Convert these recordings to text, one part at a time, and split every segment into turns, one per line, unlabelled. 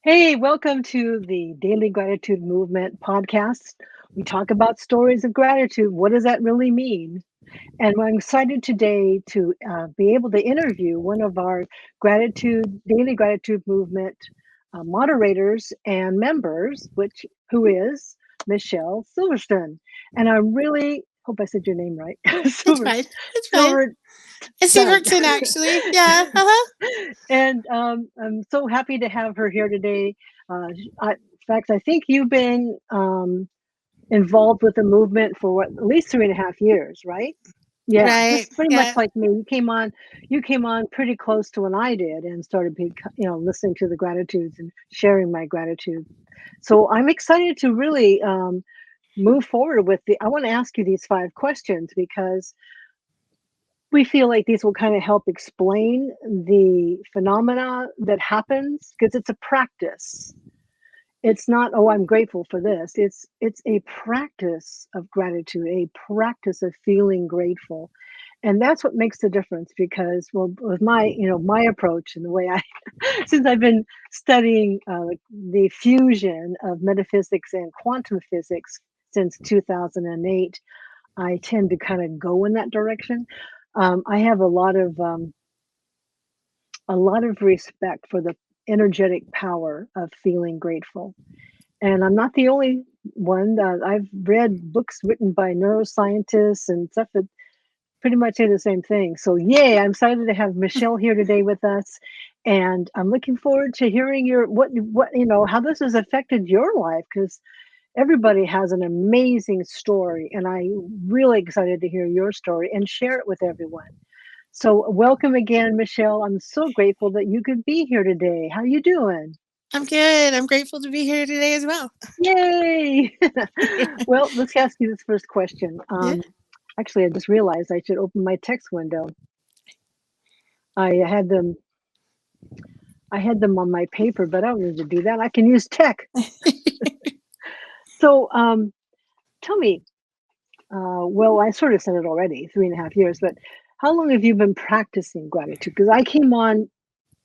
Hey, welcome to the Daily Gratitude Movement podcast. We talk about stories of gratitude. What does that really mean? And I'm excited today to be able to interview one of our Daily Gratitude Movement moderators and members, who is Michelle Silverstone. And I really hope I said your name right,
It's fine. It's fine.
Silver
It's
Done.
Sivertson, actually. Yeah. Uh-huh.
And I'm so happy to have her here today. In fact, I think you've been involved with the movement for at least 3.5 years, right? Yeah,
Right.
just pretty much
Yeah.
like me. You came on pretty close to when I did, and started, listening to the gratitudes and sharing my gratitude. So I'm excited to really move forward with the. I want to ask you these 5 questions because we feel like these will kind of help explain the phenomena that happens because it's a practice. It's not, oh, I'm grateful for this. It's a practice of gratitude, a practice of feeling grateful. And that's what makes the difference because, well, with my approach and the way I since I've been studying like the fusion of metaphysics and quantum physics since 2008, I tend to kind of go in that direction. I have a lot of respect for the energetic power of feeling grateful, and I'm not the only one. I've read books written by neuroscientists and stuff that pretty much say the same thing. So, yay! I'm excited to have Michelle here today with us, and I'm looking forward to hearing your what how this has affected your life because everybody has an amazing story, and I'm really excited to hear your story and share it with everyone. So, welcome again, Michelle. I'm so grateful that you could be here today. How you doing?
I'm good. I'm grateful to be here today as well.
Yay! Well, let's ask you this first question.
Yeah.
Actually, I just realized I should open my text window. I had them. I had them on my paper, but I don't need to do that. I can use tech. So, tell me. Well, I sort of said it already, 3.5 years. But how long have you been practicing gratitude? Because I came on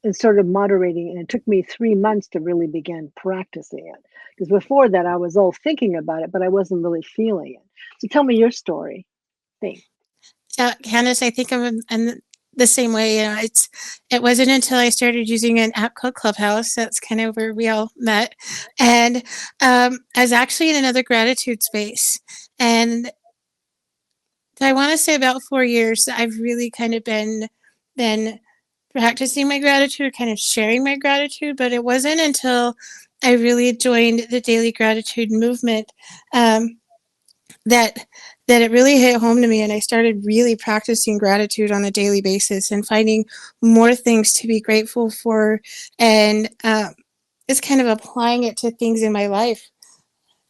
and started moderating, and it took me 3 months to really begin practicing it. Because before that, I was all thinking about it, but I wasn't really feeling it. So tell me your story. Thing.
So, Candace, I think I'm the same way. It wasn't until I started using an app called Clubhouse. That's kind of where we all met, and I was actually in another gratitude space, and I want to say about 4 years. I've really kind of been practicing my gratitude, kind of sharing my gratitude, but it wasn't until I really joined the daily gratitude movement um, that it really hit home to me, and I started really practicing gratitude on a daily basis and finding more things to be grateful for, and just kind of applying it to things in my life.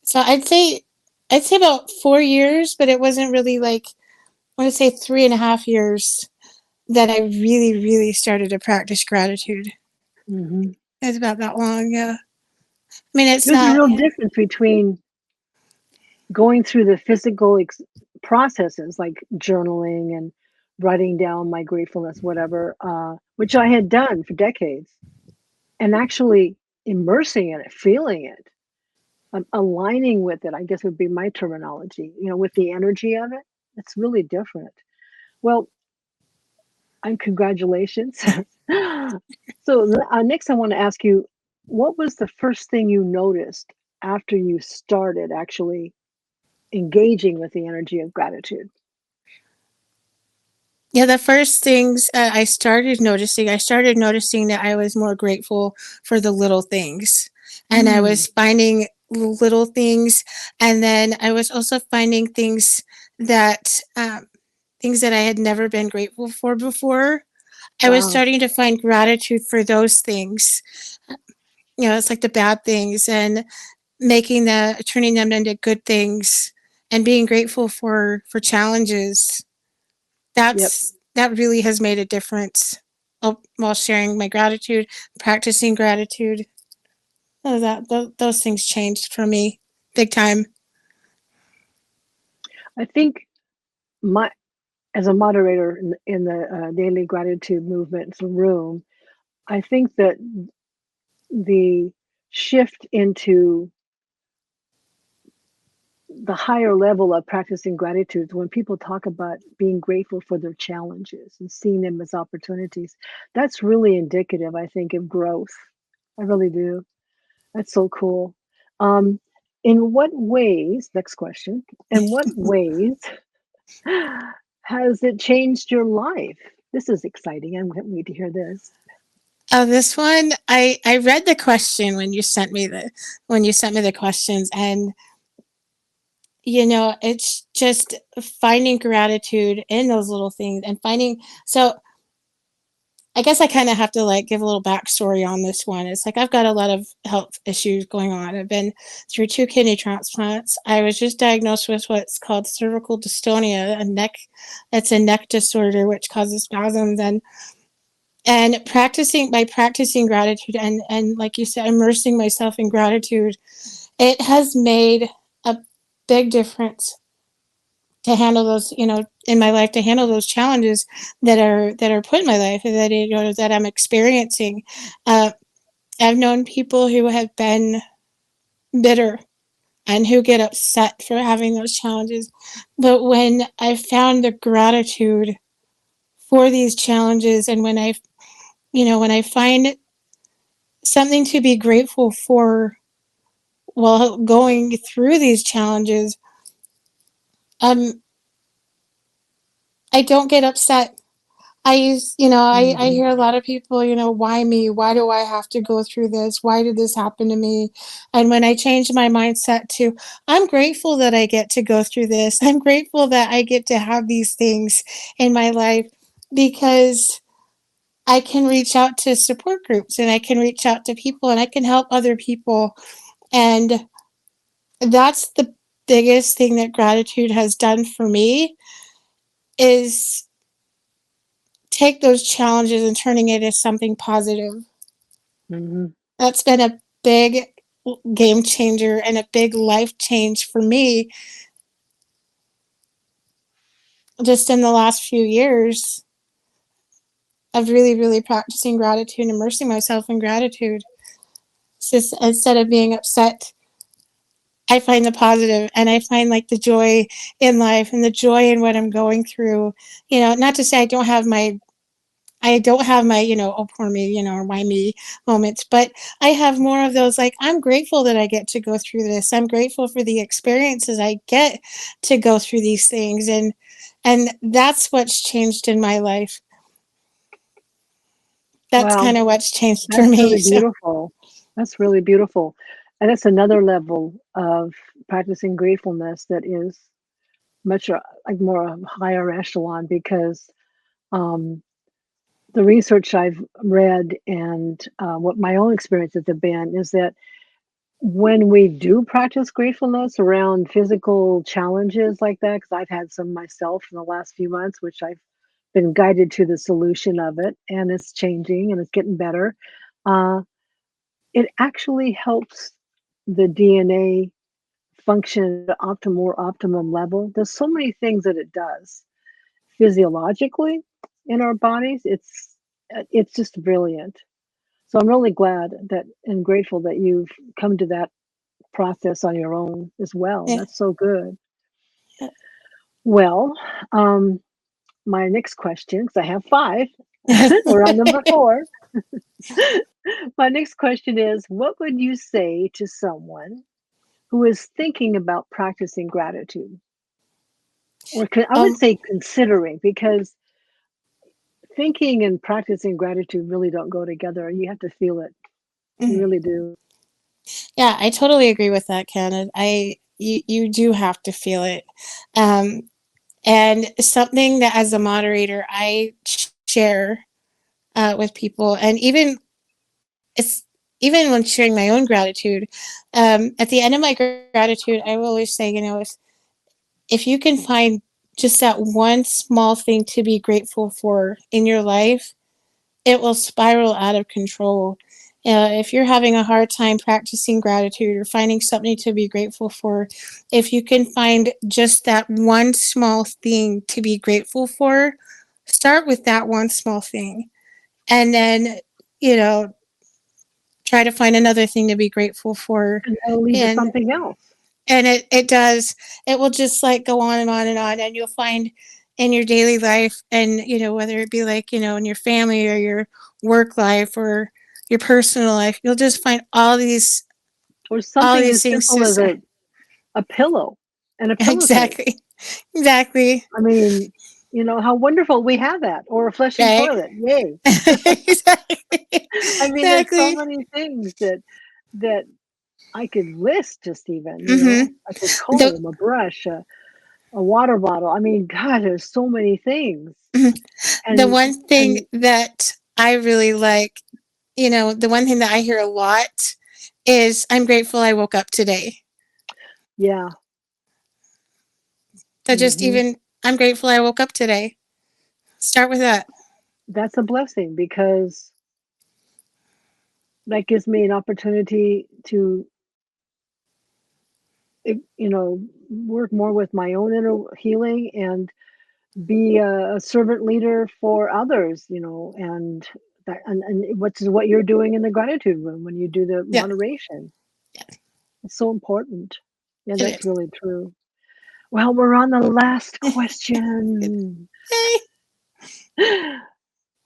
So I'd say about 4 years, but it wasn't really like I want to say 3.5 years that I really, really started to practice gratitude.
Hmm.
It's about that long, yeah. I mean, it's
There's a
not,
real
yeah.
difference between going through the physical processes like journaling and writing down my gratefulness, whatever, which I had done for decades, and actually immersing in it, feeling it, aligning with it, I guess would be my terminology, with the energy of it. It's really different. Well, and congratulations. So, next, I want to ask you, what was the first thing you noticed after you started actually engaging with the energy of gratitude?
Yeah, the first things I started noticing that I was more grateful for the little things. And I
Mm,
was finding little things. And then I was also finding that, things that I had never been grateful for before. I was
wow.
starting to find gratitude for those things. It's like the bad things, and turning them into good things, and being grateful for challenges.
Yep.
That really has made a difference, while sharing my gratitude, practicing gratitude. Those things changed for me big time.
I think my as a moderator in the daily gratitude movement room, I think that the shift into the higher level of practicing gratitude, when people talk about being grateful for their challenges and seeing them as opportunities, that's really indicative, I think, of growth. I really do. That's so cool. Um, in what ways, next question, in what ways has it changed your life? This is exciting. I'm can't wait to hear this.
Oh, this one, I read the question when you sent me the questions, and it's just finding gratitude in those little things and finding. So I guess I kind of have to like give a little backstory on this one. It's like I've got a lot of health issues going on. I've been through 2 kidney transplants. I was just diagnosed with what's called cervical dystonia, a neck. It's a neck disorder which causes spasms, and practicing gratitude and like you said, immersing myself in gratitude, it has made a big difference to handle those, in my life, to handle those challenges that are put in my life that I'm experiencing. uh, I've known people who have been bitter and who get upset for having those challenges, but when I found the gratitude for these challenges, and when I find something to be grateful for while going through these challenges, um, I don't get upset. I
Mhm.
hear a lot of people, why me? Why do I have to go through this? Why did this happen to me? And when I changed my mindset to, I'm grateful that I get to go through this. I'm grateful that I get to have these things in my life because I can reach out to support groups and I can reach out to people and I can help other people. And that's the biggest thing that gratitude has done for me is take those challenges and turning it into something positive.
Mhm.
That's been a big game changer and a big life change for me just in the last few years of really, really practicing gratitude and immersing myself in gratitude. It's just instead of being upset, I find the positive and I find like the joy in life and the joy in what I'm going through. Not to say I don't have my, oh poor me, or why me moments, but I have more of those like, I'm grateful that I get to go through this. I'm grateful for the experiences I get to go through these things. And that's what's changed in my life. That's
Wow,
kind of what's changed for
that's
me.
really
So
beautiful. That's really beautiful. And that's another level of practicing gratefulness that is much like more a higher echelon because um, the research I've read and what my own experiences have been is that when we do practice gratefulness around physical challenges like that, because I've had some myself in the last few months, which I've been guided to the solution of it, and it's changing and it's getting better. Uh, it actually helps the DNA function at more optimum level. There's so many things that it does physiologically in our bodies. It's just brilliant. So I'm really glad that and grateful that you've come to that process on your own as well.
yeah.
That's so good. Well, um, my next question, because I have five, we're on number four. My next question is, what would you say to someone who is thinking about practicing gratitude? Or I would
um,
say considering, because thinking and practicing gratitude really don't go together. You have to feel it. You really do.
yeah, I totally agree with that, Ken. You do have to feel it. Um, and something that as a moderator, I share with people, and it's even when sharing my own gratitude, at the end of my gratitude, I will always say, if you can find just that one small thing to be grateful for in your life, it will spiral out of control. If you're having a hard time practicing gratitude or finding something to be grateful for, if you can find just that one small thing to be grateful for, start with that one small thing. And then, you know, try to find another thing to be grateful for.
And that'll lead to
And
something else.
it does. It will just like go on and on and on, and you'll find in your daily life, and whether it be like in your family or your work life or your personal life, you'll just find
Or
all
something
these
as
things
simple
to
as
say.
a pillow and a pillowcase.
Exactly. Exactly.
I mean, how wonderful we have that, or a flushing
Right.
toilet. Yay.
Exactly.
I mean, there's so
Exactly.
many things that I could list just even,
Mm-hmm.
like a
The
comb, a brush, a water bottle. I mean, God, there's so many things.
the
And
one thing
and
that I really like, the one thing that I hear a lot is, I'm grateful I woke up today.
yeah.
So just
Hmm.
even, I'm grateful I woke up today. Start with that.
That's a blessing because that gives me an opportunity to, work more with my own inner healing and be a servant leader for others, and and which is what you're doing in the gratitude room when you do the
Yeah,
moderation.
yeah,
It's so important. Yeah,
it
that's
is.
really true. Well, we're on the last question.
Yay.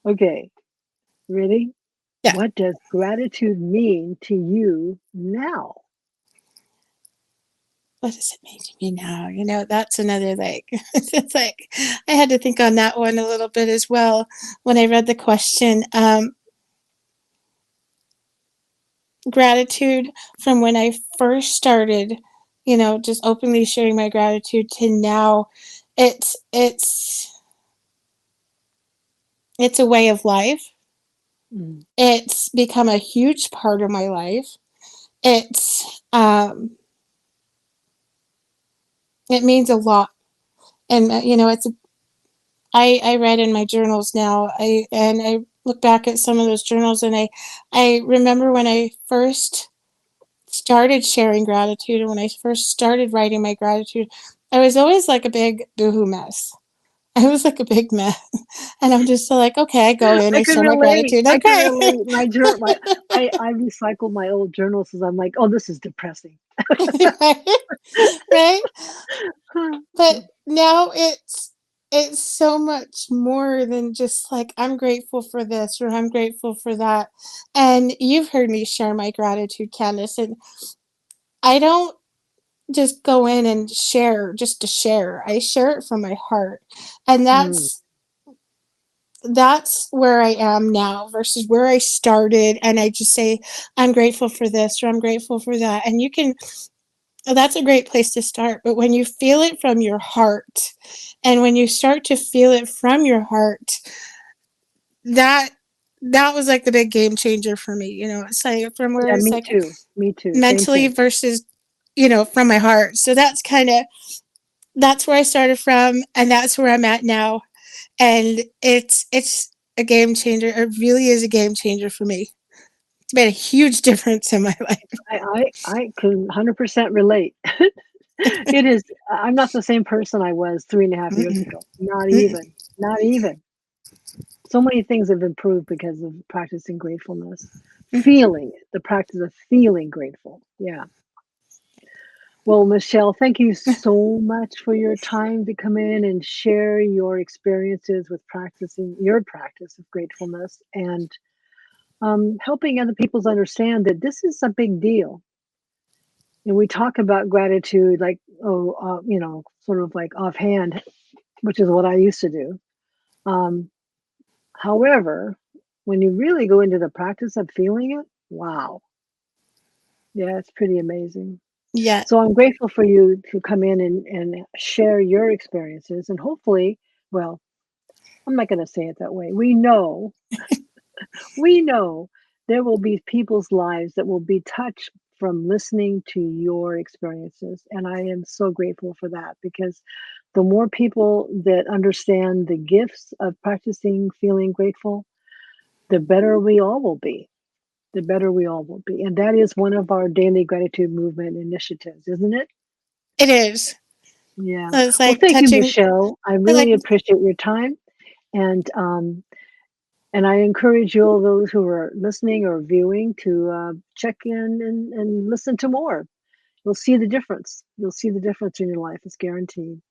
Okay, ready?
Yeah.
What does gratitude mean to you now?
What does it mean to me now? That's another like, it's like, I had to think on that one a little bit as well when I read the question. Gratitude from when I first started, just openly sharing my gratitude to now, it's it's it's a way of life.
Mm,
It's become a huge part of my life. It means a lot, and I read in my journals now. I look back at some of those journals, and I remember when I first started sharing gratitude, and when I first started writing my gratitude, I was always like a big boohoo mess. I was like a big mess. And I'm just so like, okay, I go in,
I
I
can
share my
relate.
gratitude, I
I can
cry.
relate. My journal, I recycle my old journals because I'm like, oh, this is depressing.
Right? Right? But now it's so much more than just like, I'm grateful for this or I'm grateful for that. And you've heard me share my gratitude, Candace, and I don't just go in and share just to share. I share it from my heart. And
Mm,
that's where I am now versus where I started, and I just say I'm grateful for this or I'm grateful for that. And that's a great place to start. But when you feel it from your heart, and when you start to feel it from your heart, that that was like the big game changer for me. It's like from where
yeah,
it's
me
like
too. Me too. Same
mentally
thing.
versus from my heart. So that's where I started from, and that's where I'm at now. And it's a game changer. It really is a game changer for me. It's made a huge difference in my life.
I can 100% relate. It is. I'm not the same person I was 3.5 years
Mm-mm,
ago. Not
mm-mm,
even. Not even. So many things have improved because of practicing gratefulness. Feeling it, the practice of feeling grateful. Yeah. Well, Michelle, thank you so much for your time to come in and share your experiences with practicing your practice of gratefulness and helping other people understand that this is a big deal. And we talk about gratitude like, sort of like offhand, which is what I used to do. Um, However, when you really go into the practice of feeling it, wow, yeah, it's pretty amazing.
yeah.
So I'm grateful for you to come in and share your experiences. And hopefully, well, I'm not going to say it that way. We know there will be people's lives that will be touched from listening to your experiences. And I am so grateful for that because the more people that understand the gifts of practicing feeling grateful, the better we all will be. The better we all will be. And that is one of our daily gratitude movement initiatives, isn't it?
It is.
Yeah.
It's
Well,
like
thank you,
touching.
Michelle. I
Like
really appreciate your time. And And I encourage you all those who are listening or viewing to check in and listen to more. You'll see the difference. You'll see the difference in your life. It's guaranteed.